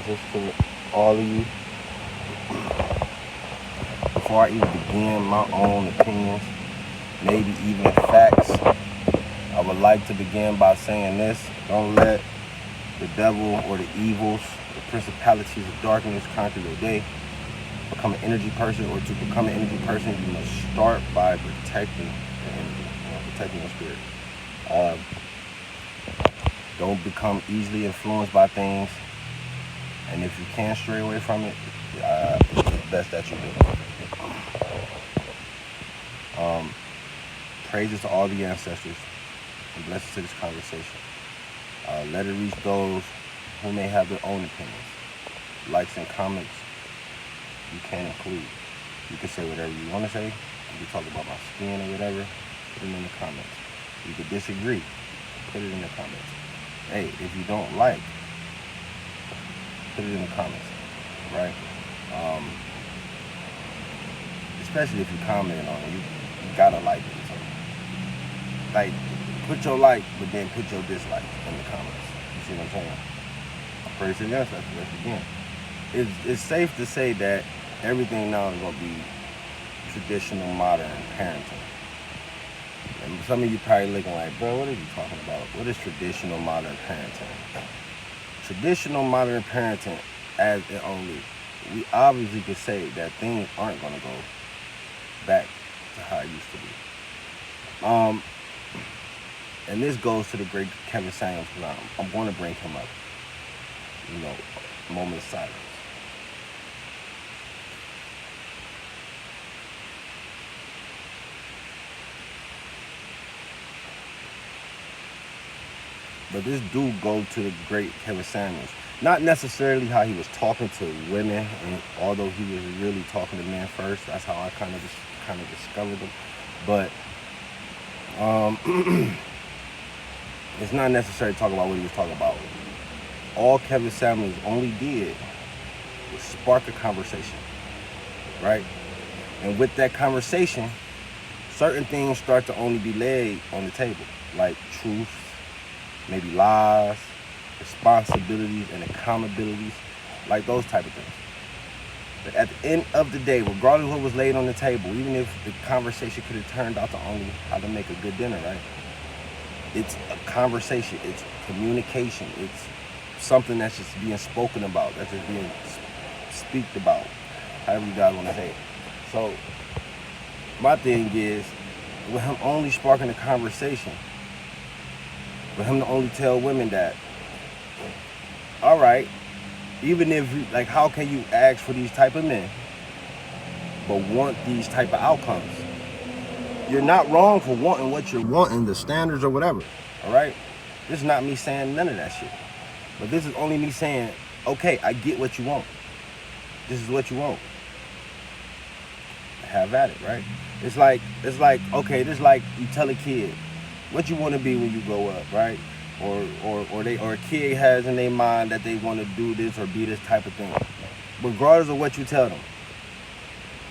message to all of you. Before I even begin my own opinions, maybe even facts, I would like to begin by saying this. Don't let the devil or the evils, the principalities of darkness conquer your day. Become an energy person, or to become an energy person, you must start by protecting your energy, protecting your spirit. Uh, don't become easily influenced by things, and if you can stray away from it, it's best that you do. Praises to all the ancestors, and blessings to this conversation. Let it reach those who may have their own opinions. Likes and comments you can include. You can say whatever you want to say. You can talk about my skin or whatever. Put it in the comments. You can disagree. Put it in the comments. Hey, if you don't like, put it in the comments, right? Especially if you comment on it, you gotta like it. So, like, put your like, but then put your dislike in the comments. You see what I'm saying? Praise to the ancestors. Let's begin. It's safe to say that everything now is gonna be traditional, modern parenting. And some of you probably looking like, bro, what are you talking about? What is traditional modern parenting? Traditional modern parenting, as it only, we obviously could say that things aren't gonna go back to how it used to be. And this goes to the great Kevin Samuels, because I'm going to bring him up. Moment of silence. But this do go to the great Kevin Samuels. Not necessarily how he was talking to women, and although he was really talking to men first. That's how I kind of discovered him. But it's not necessary to talk about what he was talking about. All Kevin Samuels only did was spark a conversation, right? And with that conversation, certain things start to only be laid on the table, like truth, maybe lies, responsibilities, and accountabilities, like those type of things. But at the end of the day, regardless of what was laid on the table, even if the conversation could have turned out to only how to make a good dinner, right? It's a conversation, it's communication, it's something that's just being spoken about, that's just being speaked about, however you guys want to say it. So my thing is, with him only sparking a conversation, for him to only tell women that, all right, even if you, like, how can you ask for these type of men but want these type of outcomes? You're not wrong for wanting what you're wanting, the standards or whatever, all right? This is not me saying none of that shit. But this is only me saying, okay, I get what you want. This is what you want. Have at it, right? It's like, okay, this is like you tell a kid what you want to be when you grow up, right? Or a kid has in their mind that they want to do this or be this type of thing. Regardless of what you tell them,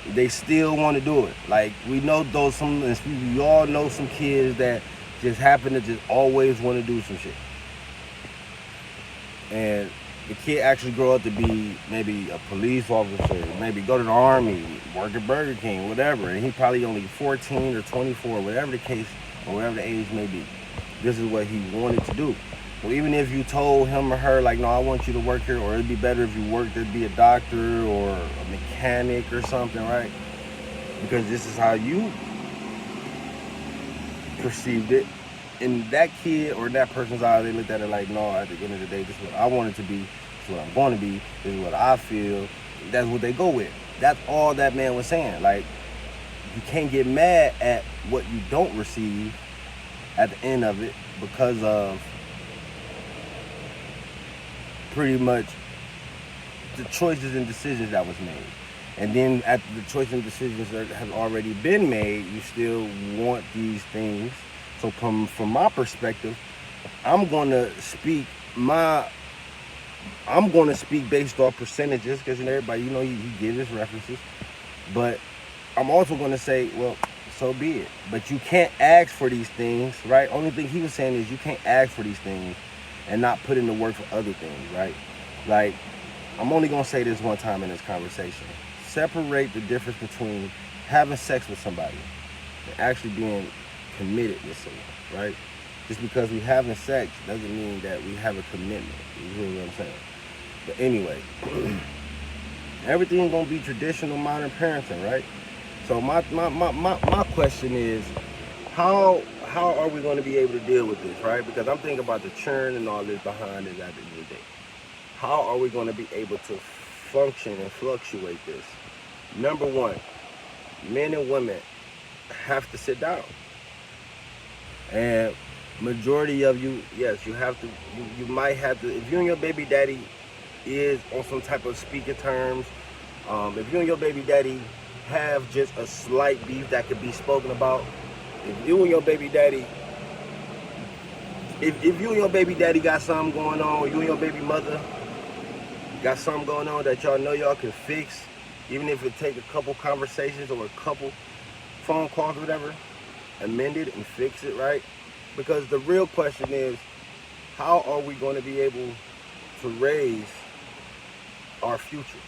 they still want to do it. Like, we know we all know some kids that just happen to just always want to do some shit. And the kid actually grow up to be maybe a police officer, maybe go to the army, work at Burger King, whatever. And he probably only 14 or 24, whatever the case, or whatever the age may be. This is what he wanted to do. Well, even if you told him or her, like, no, I want you to work here, or it'd be better if you worked to be a doctor or a mechanic or something, right? Because this is how you perceived it. In that kid or that person's eyes, they looked at it like, no, at the end of the day, this is what I want it to be, this is what I'm going to be, this is what I feel. That's what they go with. That's all that man was saying. Like, you can't get mad at what you don't receive at the end of it because of pretty much the choices and decisions that was made. And then after the choices and decisions that have already been made, you still want these things. So from my perspective, I'm going to speak based off percentages, because everybody, he gives his references. But I'm also going to say, well, so be it. But you can't ask for these things, right? Only thing he was saying is you can't ask for these things and not put in the work for other things, right? Like, I'm only gonna say this one time in this conversation. Separate the difference between having sex with somebody and actually being committed with someone, right? Just because we having sex doesn't mean that we have a commitment. You hear what I'm saying? But anyway, everything gonna be traditional modern parenting, right? So my question is, how are we going to be able to deal with this, right? Because I'm thinking about the churn and all this behind it at the end of the day. How are we going to be able to function and fluctuate this? Number one, men and women have to sit down. And majority of you, yes, you have to, you might have to, if you and your baby daddy is on some type of speaking terms, if you and your baby daddy have just a slight beef that could be spoken about, if you and your baby daddy, if you and your baby daddy got something going on, or you and your baby mother got something going on that y'all know y'all can fix, even if it take a couple conversations or a couple phone calls or whatever, amend it and fix it, right? Because the real question is, how are we going to be able to raise our futures?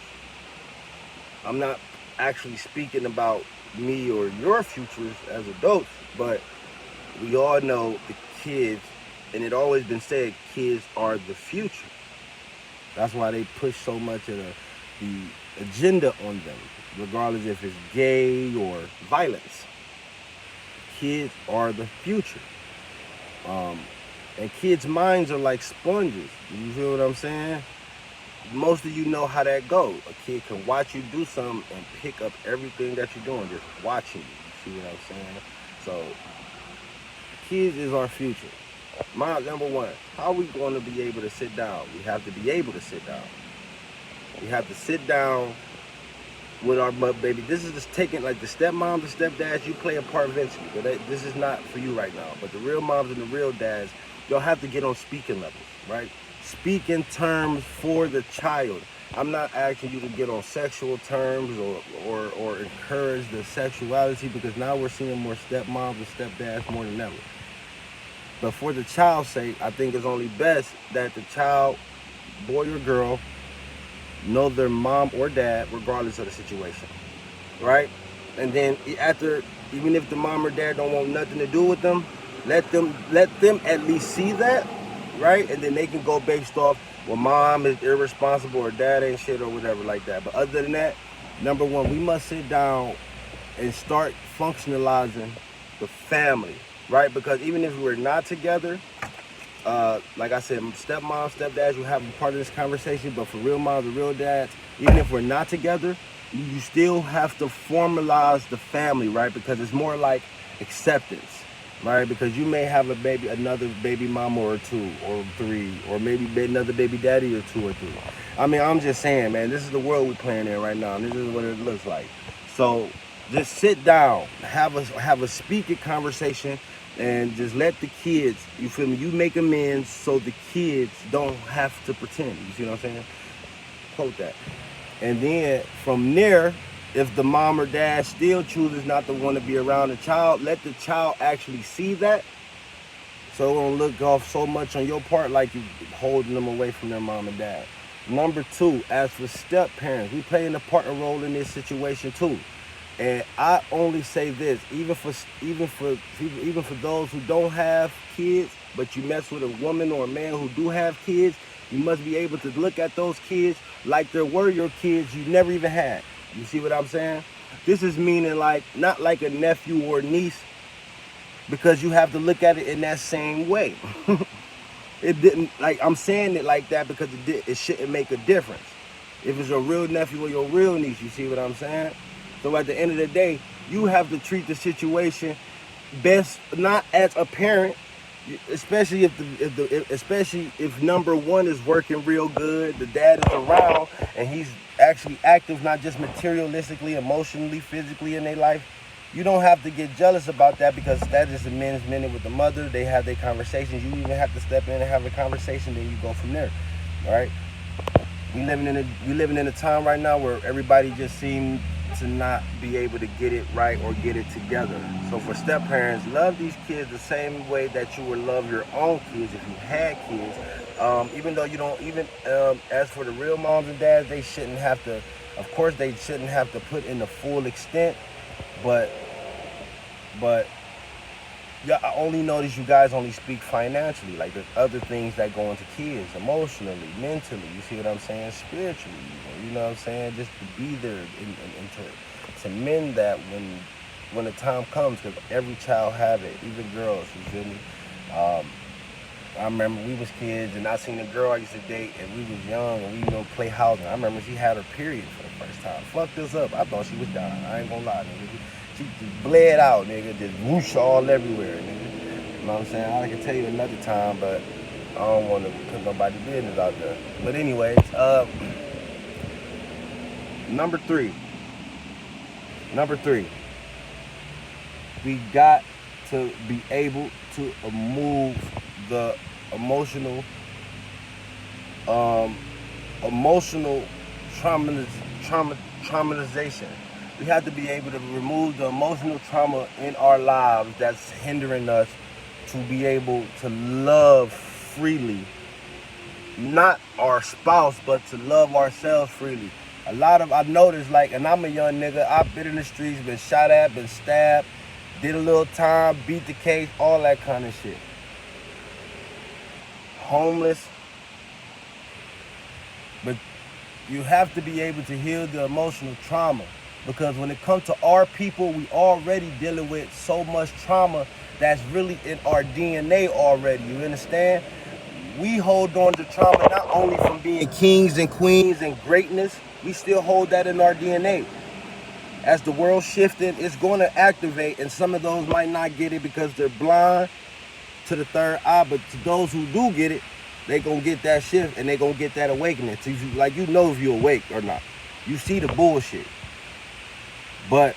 I'm not actually speaking about me or your futures as adults, but we all know the kids, and it always been said, kids are the future. That's why they push so much of the agenda on them, regardless if it's gay or violence. Kids are the future. And kids' minds are like sponges. You feel what I'm saying? Most of you know how that goes. A kid can watch you do something and pick up everything that you're doing, just watching you. You see what I'm saying? So, kids is our future. My number one, how are we going to be able to sit down? We have to be able to sit down. We have to sit down with our baby. This is just taking, like, the stepmoms and stepdads, you play a part eventually, but this is not for you right now. But the real moms and the real dads, y'all have to get on speaking levels, right? Speak in terms for the child. I'm not asking you to get on sexual terms or encourage the sexuality, because now we're seeing more stepmoms and stepdads more than ever. But for the child's sake, I think it's only best that the child, boy or girl, know their mom or dad regardless of the situation, right? And then after, even if the mom or dad don't want nothing to do with them, let them at least see that, right? And then they can go based off, well, mom is irresponsible or dad ain't shit or whatever like that. But other than that, number one, we must sit down and start functionalizing the family, right? Because even if we're not together, like I said, stepmoms, stepdads will have a part of this conversation, but for real moms and real dads, even if we're not together, you still have to formalize the family, right? Because it's more like acceptance, right? Because you may have another baby mama or two or three, or maybe another baby daddy or two or three. I mean, I'm just saying, man, this is the world we're playing in right now, and this is what it looks like. So just sit down, have a speaking conversation, and just let the kids, you feel me, you make amends so the kids don't have to pretend. You see what I'm saying? Quote that. And then from there, if the mom or dad still chooses not to want to be around the child, let the child actually see that, so it won't look off so much on your part like you holding them away from their mom and dad. Number two, as for step parents, we play an important role in this situation too. And I only say this, even for those who don't have kids, but you mess with a woman or a man who do have kids, you must be able to look at those kids like they were your kids you never even had. You see what I'm saying? This is meaning, like, not like a nephew or niece, because you have to look at it in that same way. It didn't, like, I'm saying it like that because it shouldn't make a difference if it's your real nephew or your real niece. You see what I'm saying? So at the end of the day, you have to treat the situation best, not as a parent, especially if number one is working real good, the dad is around, and he's actually active, not just materialistically, emotionally, physically in their life. You don't have to get jealous about that, because that is a men's minute with the mother. They have their conversations. You even have to step in and have a conversation, then you go from there. All right? We living in a time right now where everybody just seems to not be able to get it right or get it together. So for step parents, love these kids the same way that you would love your own kids if you had kids. Even though you don't, even as for the real moms and dads, they shouldn't have to, of course they shouldn't have to put in the full extent, but yeah, I only notice you guys only speak financially. Like there's other things that go into kids, emotionally, mentally. You see what I'm saying? Spiritually, you know what I'm saying? Just to be there and to mend that when the time comes, because every child have it, even girls. You feel me? I remember we was kids, and I seen a girl I used to date, and we was young, and we play housing. I remember she had her period for the first time. Fucked us up. I thought she was dying. I ain't gonna lie, nigga. She just bled out, nigga. Just whoosh all everywhere, nigga. You know what I'm saying? I can tell you another time, but I don't want to put nobody's business out there. But anyways, number three. We got to be able to move the emotional traumatization. We have to be able to remove the emotional trauma in our lives that's hindering us to be able to love freely. Not our spouse, but to love ourselves freely. I've noticed, like, and I'm a young nigga, I've been in the streets, been shot at, been stabbed, did a little time, beat the case, all that kind of shit. Homeless. But you have to be able to heal the emotional trauma, because when it comes to our people, we already dealing with so much trauma that's really in our DNA already. You understand? We hold on to trauma not only from being kings and queens and greatness, we still hold that in our DNA. As the world shifting, it's going to activate, and some of those might not get it because they're blind to the third eye, but to those who do get it, they gonna get that shift and they gonna get that awakening. So like, you know if you're awake or not. You see the bullshit. But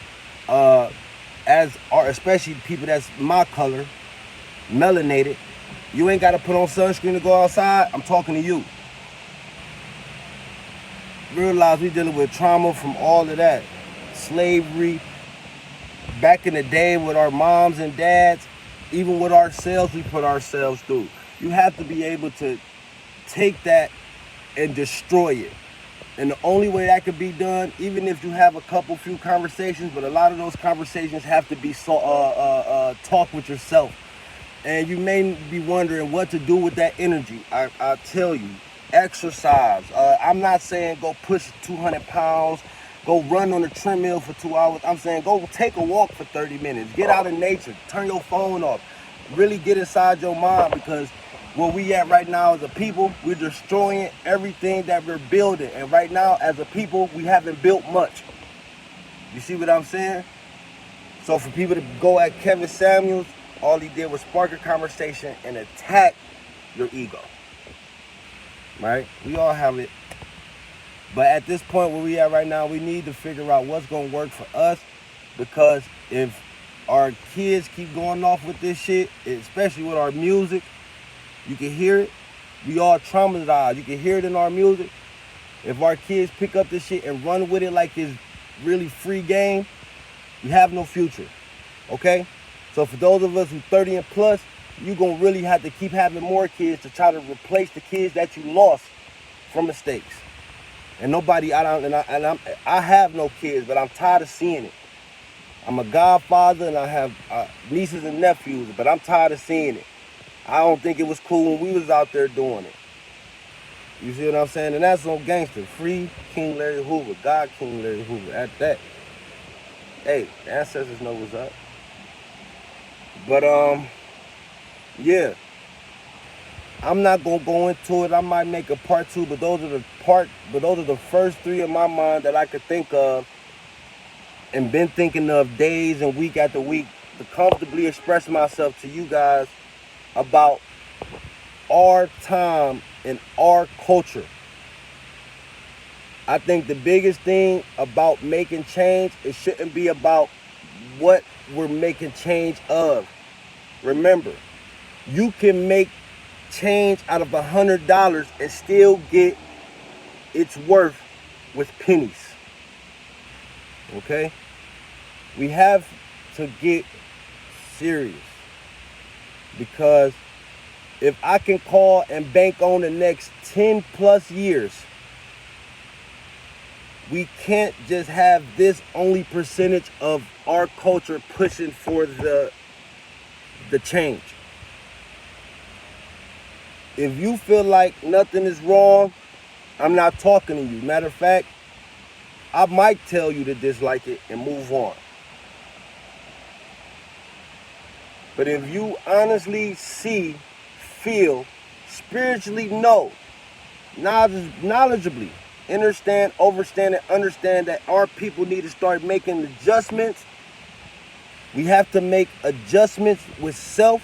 especially people that's my color, melanated, you ain't gotta put on sunscreen to go outside. I'm talking to you. Realize we dealing with trauma from all of that. Slavery, back in the day with our moms and dads, even with ourselves, we put ourselves through. You have to be able to take that and destroy it. And the only way that could be done, even if you have a few conversations, but a lot of those conversations have to be talk with yourself. And you may be wondering what to do with that energy. I tell you, exercise. I'm not saying go push 200 pounds, go run on the treadmill for 2 hours. I'm saying go take a walk for 30 minutes. Get out in nature. Turn your phone off. Really get inside your mind, because where we at right now as a people, we're destroying everything that we're building. And right now, as a people, we haven't built much. You see what I'm saying? So for people to go at Kevin Samuels, all he did was spark a conversation and attack your ego. Right? We all have it. But at this point where we at right now, we need to figure out what's going to work for us, because if our kids keep going off with this shit, especially with our music, you can hear it. We all traumatized. You can hear it in our music. If our kids pick up this shit and run with it like it's really free game, we have no future. Okay? So for those of us who 30 and plus, you're going to really have to keep having more kids to try to replace the kids that you lost from mistakes. And I have no kids, but I'm tired of seeing it. I'm a godfather and I have nieces and nephews, but I'm tired of seeing it. I don't think it was cool when we was out there doing it. You see what I'm saying? And that's on gangster. Free King Larry Hoover. God King Larry Hoover. At that. Hey, the ancestors know what's up. But yeah. I'm not gonna go into it. I might make a part 2, but those are the first 3 in my mind that I could think of and been thinking of days and week after week to comfortably express myself to you guys about our time and our culture. I think the biggest thing about making change, it shouldn't be about what we're making change of. Remember, you can make change out of $100 and still get its worth with pennies. Okay? We have to get serious, because if I can call and bank on the next 10 plus years, we can't just have this only percentage of our culture pushing for the change. If you feel like nothing is wrong, I'm not talking to you. Matter of fact, I might tell you to dislike it and move on. But if you honestly see, feel, spiritually know, knowledgeably, understand that our people need to start making adjustments. We have to make adjustments with self.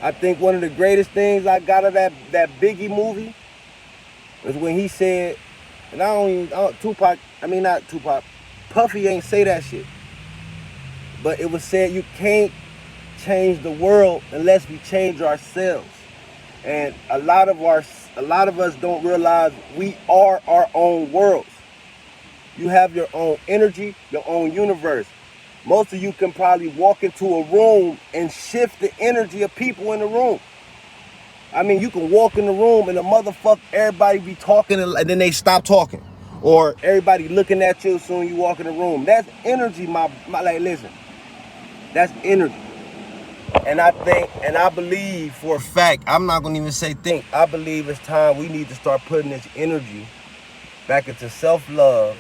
I think one of the greatest things I got of that Biggie movie was when he said, and not Tupac, Puffy ain't say that shit. But it was said you can't change the world unless we change ourselves. And a lot of us don't realize we are our own worlds. You have your own energy, your own universe. Most of you can probably walk into a room and shift the energy of people in the room. I mean, you can walk in the room and everybody be talking and then they stop talking. Or everybody looking at you as soon as you walk in the room. That's energy, listen. That's energy. And I believe for a fact, I'm not gonna even say think, I believe it's time we need to start putting this energy back into self-love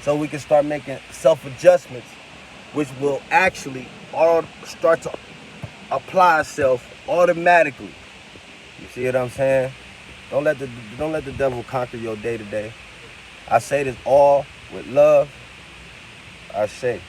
so we can start making self-adjustments, which will actually start to apply itself automatically. You see what I'm saying? Don't let the devil conquer your day to day. I say this all with love. I say.